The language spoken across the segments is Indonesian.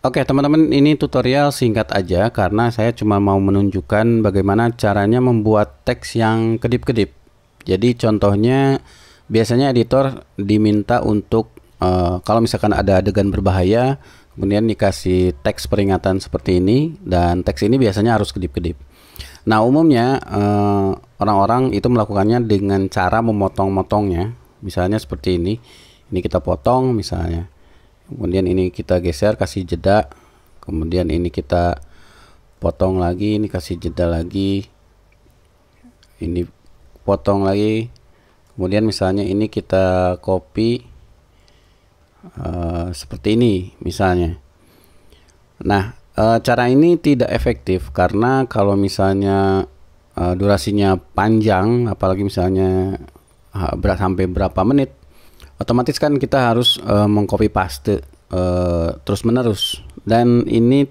Oke teman-teman, ini tutorial singkat aja karena saya cuma mau menunjukkan bagaimana caranya membuat teks yang kedip-kedip. Jadi contohnya biasanya editor diminta untuk kalau misalkan ada adegan berbahaya, kemudian dikasih teks peringatan seperti ini, dan teks ini biasanya harus kedip-kedip. Nah umumnya orang-orang itu melakukannya dengan cara memotong-motongnya. Misalnya seperti ini kita potong misalnya. Kemudian ini kita geser, kasih jeda. Kemudian ini kita potong lagi, ini kasih jeda lagi. Ini potong lagi. Kemudian misalnya ini kita copy seperti ini misalnya. Nah, cara ini tidak efektif karena kalau misalnya durasinya panjang, apalagi misalnya sampai berapa menit, otomatis kan kita harus mengcopy paste terus menerus, dan ini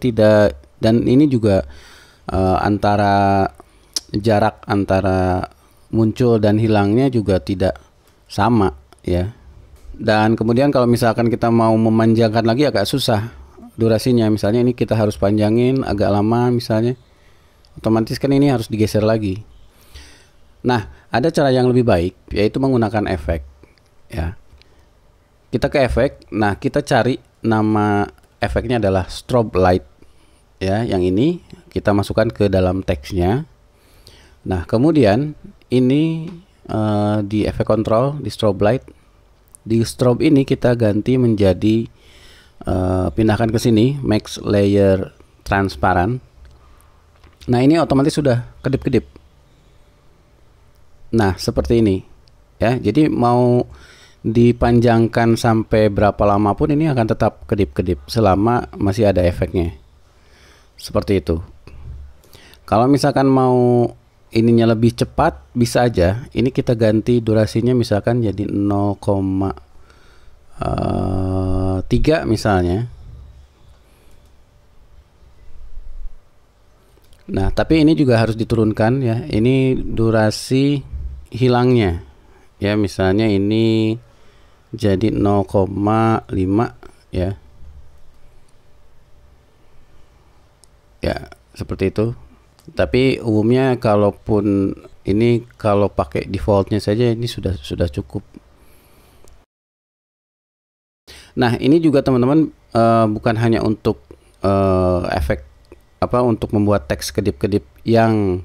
juga antara jarak antara muncul dan hilangnya juga tidak sama ya. Dan kemudian kalau misalkan kita mau memanjangkan lagi agak susah durasinya, misalnya ini kita harus panjangin agak lama misalnya, otomatis kan ini harus digeser lagi. Nah, ada cara yang lebih baik, yaitu menggunakan efek ya. Kita ke efek, nah kita cari nama efeknya adalah strobe light ya. Yang ini kita masukkan ke dalam teksnya. Nah kemudian ini di efek control, di strobe light, di strobe ini kita ganti menjadi pindahkan ke sini, max layer transparent. Nah ini otomatis sudah kedip-kedip. Nah seperti ini ya. Jadi mau dipanjangkan sampai berapa lama pun ini akan tetap kedip-kedip selama masih ada efeknya. Seperti itu. Kalau misalkan mau ininya lebih cepat, bisa aja ini kita ganti durasinya misalkan jadi 0,3 misalnya. Nah tapi ini juga harus diturunkan ya, ini durasi hilangnya ya. Misalnya ini jadi 0,5 ya. Ya seperti itu. Tapi umumnya kalaupun ini kalau pakai defaultnya saja ini sudah cukup. Nah ini juga teman-teman bukan hanya untuk efek untuk membuat teks kedip-kedip yang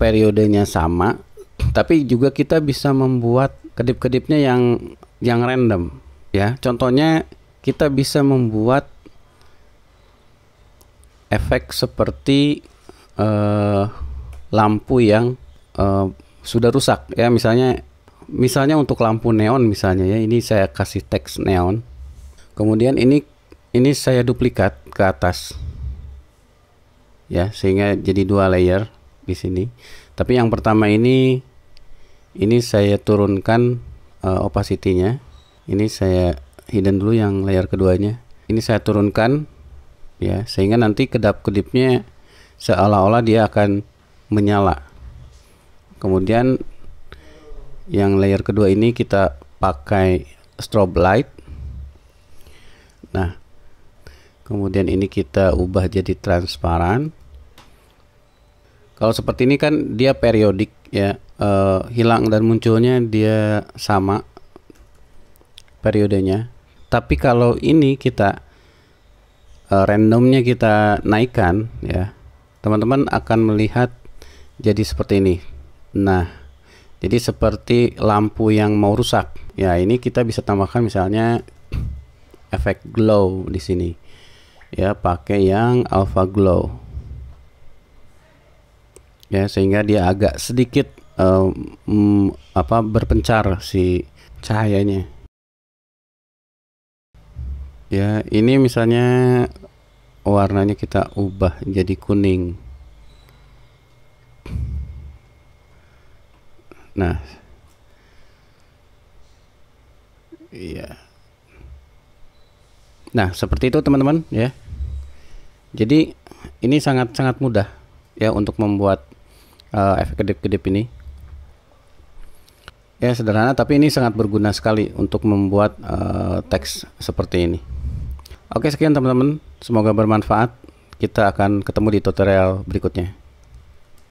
periodenya sama, tapi juga kita bisa membuat kedip-kedipnya yang random ya. Contohnya kita bisa membuat efek seperti lampu yang sudah rusak ya. Misalnya untuk lampu neon misalnya ya, ini saya kasih teks neon. Kemudian ini saya duplikat ke atas ya, sehingga jadi 2 layer di sini. Tapi yang pertama ini saya turunkan opacity-nya. Ini saya hidden dulu yang layer keduanya. Ini saya turunkan ya, sehingga nanti kedap-kedipnya seolah-olah dia akan menyala. Kemudian yang layer kedua ini kita pakai strobe light. Nah, kemudian ini kita ubah jadi transparan. Kalau seperti ini kan dia periodik ya, hilang dan munculnya dia sama periodenya. Tapi kalau ini kita randomnya kita naikkan ya, teman-teman akan melihat jadi seperti ini. Nah jadi seperti lampu yang mau rusak ya. Ini kita bisa tambahkan misalnya efek glow di sini ya, pakai yang alpha glow ya, sehingga dia agak sedikit berpencar si cahayanya ya. Ini misalnya warnanya kita ubah jadi kuning. Nah iya, nah seperti itu teman-teman ya. Jadi ini sangat mudah ya untuk membuat efek kedip-kedip ini ya. Sederhana tapi ini sangat berguna sekali untuk membuat teks seperti ini. Oke, sekian teman-teman. Semoga bermanfaat. Kita akan ketemu di tutorial berikutnya.